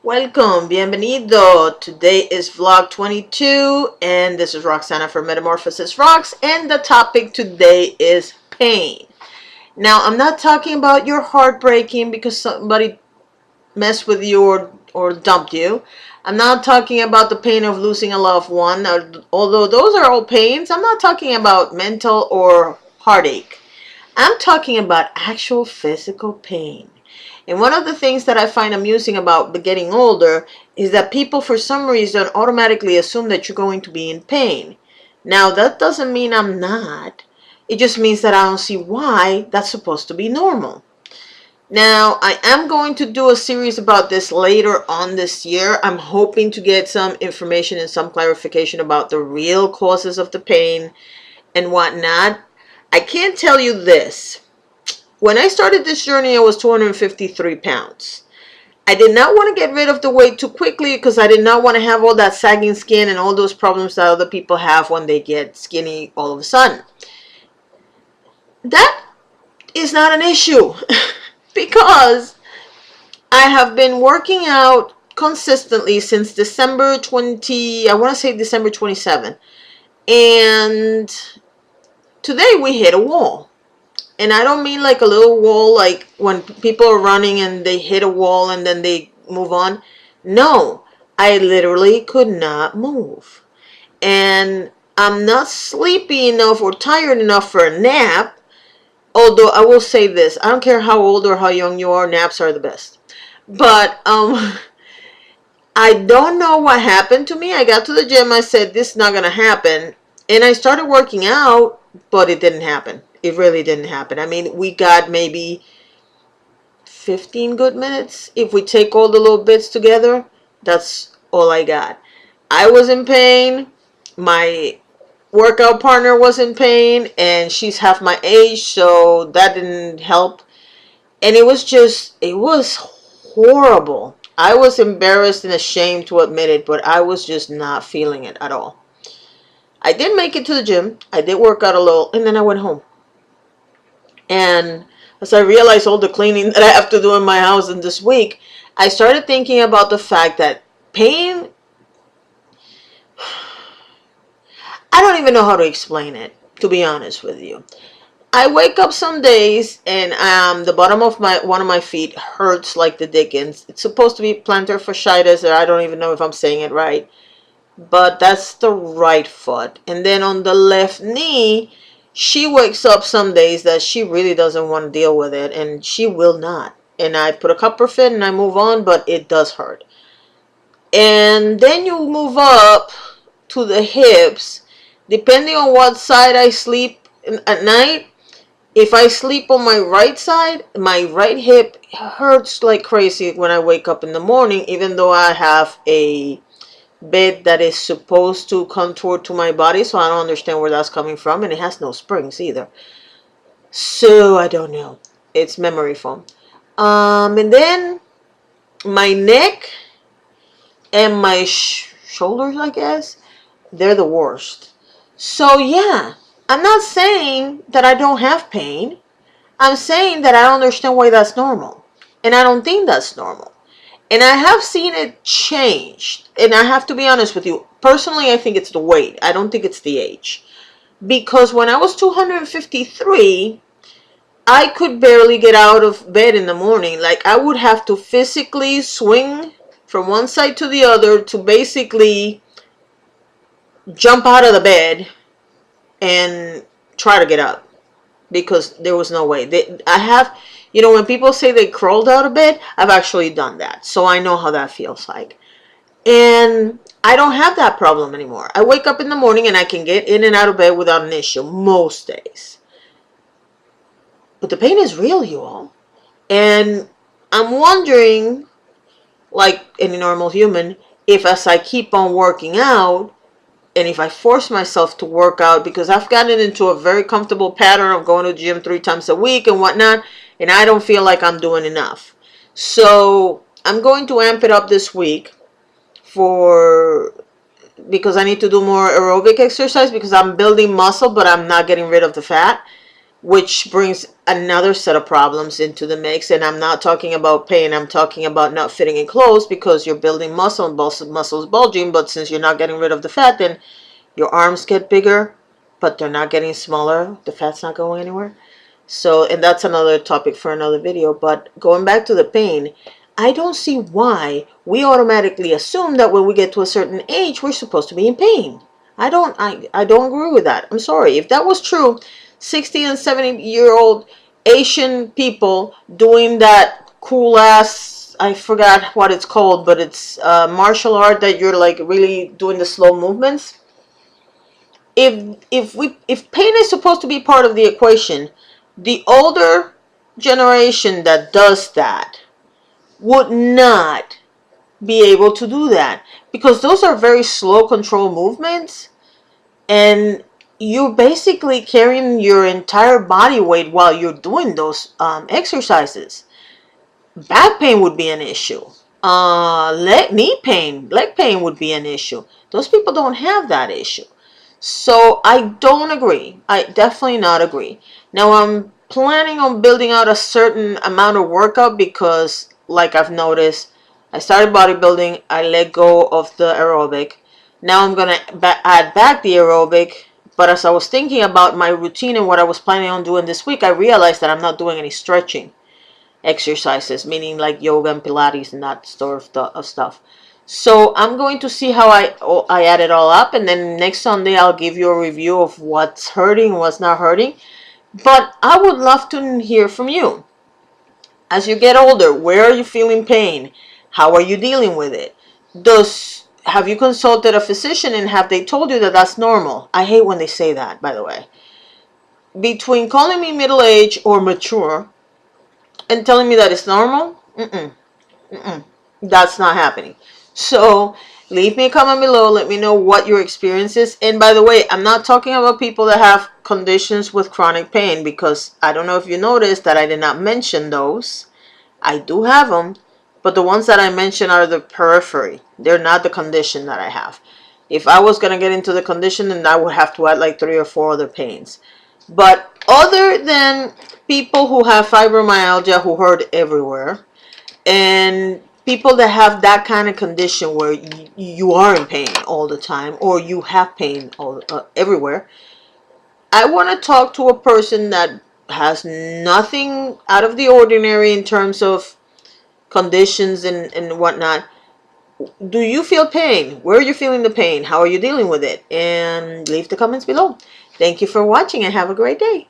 Welcome, bienvenido. Today is vlog 22 and this is Roxana for Metamorphosis Rocks, and the topic today is pain. Now, I'm not talking about your heart breaking because somebody messed with you or dumped you. I'm not talking about the pain of losing a loved one, although those are all pains. I'm not talking about mental or heartache. I'm talking about actual physical pain. And one of the things that I find amusing about getting older is that people, for some reason, automatically assume that you're going to be in pain. Now, that doesn't mean I'm not. It just means that I don't see why that's supposed to be normal. Now, I am going to do a series about this later on this year. I'm hoping to get some information and some clarification about the real causes of the pain and whatnot. I can't tell you this. When I started this journey, I was 253 pounds. I did not want to get rid of the weight too quickly because I did not want to have all that sagging skin and all those problems that other people have when they get skinny all of a sudden. That is not an issue because I have been working out consistently since December 20, I want to say December 27. And today we hit a wall. And I don't mean like a little wall, like when people are running and they hit a wall and then they move on. No, I literally could not move. And I'm not sleepy enough or tired enough for a nap. Although I will say this, I don't care how old or how young you are, naps are the best. But I don't know what happened to me. I got to the gym, I said, this is not going to happen. And I started working out, but it didn't happen. It really didn't happen. I mean, we got maybe 15 good minutes. If we take all the little bits together, that's all I got. I was in pain. My workout partner was in pain, and she's half my age, so that didn't help. And it was horrible. I was embarrassed and ashamed to admit it, but I was just not feeling it at all. I did make it to the gym. I did work out a little, and then I went home. And as I realized all the cleaning that I have to do in my house in this week, I started thinking about the fact that pain, I don't even know how to explain it, to be honest with you. I wake up some days and the bottom of one of my feet hurts like the dickens. It's supposed to be plantar fasciitis, or I don't even know if I'm saying it right. But that's the right foot. And then on the left knee, she wakes up some days that she really doesn't want to deal with it, and she will not. And I put a Copperfit and I move on, but it does hurt. And then you move up to the hips. Depending on what side I sleep at night, if I sleep on my right side, my right hip hurts like crazy when I wake up in the morning, even though I have a bed that is supposed to contour to my body, so I don't understand where that's coming from, and it has no springs either. So I don't know. It's memory foam. And then my neck and my shoulders, I guess, they're the worst. So yeah, I'm not saying that I don't have pain. I'm saying that I don't understand why that's normal, and I don't think that's normal. And I have seen it change. And I have to be honest with you. Personally, I think it's the weight. I don't think it's the age. Because when I was 253, I could barely get out of bed in the morning. Like, I would have to physically swing from one side to the other to basically jump out of the bed and try to get up. Because there was no way. You know, when people say they crawled out of bed, I've actually done that. So I know how that feels like. And I don't have that problem anymore. I wake up in the morning and I can get in and out of bed without an issue most days. But the pain is real, you all. And I'm wondering, like any normal human, if as I keep on working out, and if I force myself to work out, because I've gotten into a very comfortable pattern of going to the gym 3 times a week and whatnot, and I don't feel like I'm doing enough. So I'm going to amp it up this week because I need to do more aerobic exercise because I'm building muscle, but I'm not getting rid of the fat. which brings another set of problems into the mix. And I'm not talking about pain. I'm talking about not fitting in clothes because you're building muscle and muscles bulging. But since you're not getting rid of the fat, then your arms get bigger, but they're not getting smaller. The fat's not going anywhere. So, and that's another topic for another video. But going back to the pain, I don't see why we automatically assume that when we get to a certain age, we're supposed to be in pain. I don't agree with that. I'm sorry. If that was true, 60 and 70-year-old Asian people doing that cool ass, I forgot what it's called, but it's martial art that you're like really doing the slow movements. If pain is supposed to be part of the equation, the older generation that does that would not be able to do that, because those are very slow control movements, and you're basically carrying your entire body weight while you're doing those exercises. Back pain would be an issue. Leg pain would be an issue. Those people don't have that issue. So I don't agree. I definitely not agree. Now I'm planning on building out a certain amount of workout because, like I've noticed, I started bodybuilding, I let go of the aerobic. Now I'm going to add back the aerobic. But as I was thinking about my routine and what I was planning on doing this week, I realized that I'm not doing any stretching exercises, meaning like yoga and Pilates and that sort of stuff. So I'm going to see how I add it all up, and then next Sunday I'll give you a review of what's hurting, what's not hurting. But I would love to hear from you. As you get older, where are you feeling pain? How are you dealing with it? Have you consulted a physician and have they told you that that's normal? I hate when they say that, by the way. Between calling me middle-aged or mature and telling me that it's normal, that's not happening. So leave me a comment below. Let me know what your experience is. And by the way, I'm not talking about people that have conditions with chronic pain, because I don't know if you noticed that I did not mention those. I do have them, but the ones that I mentioned are the periphery. They're not the condition that I have. If I was going to get into the condition, then I would have to add like 3 or 4 other pains. But other than people who have fibromyalgia who hurt everywhere, and people that have that kind of condition where you are in pain all the time, or you have pain everywhere, I want to talk to a person that has nothing out of the ordinary in terms of conditions and whatnot. Do you feel pain? Where are you feeling the pain? How are you dealing with it? And leave the comments below. Thank you for watching and have a great day.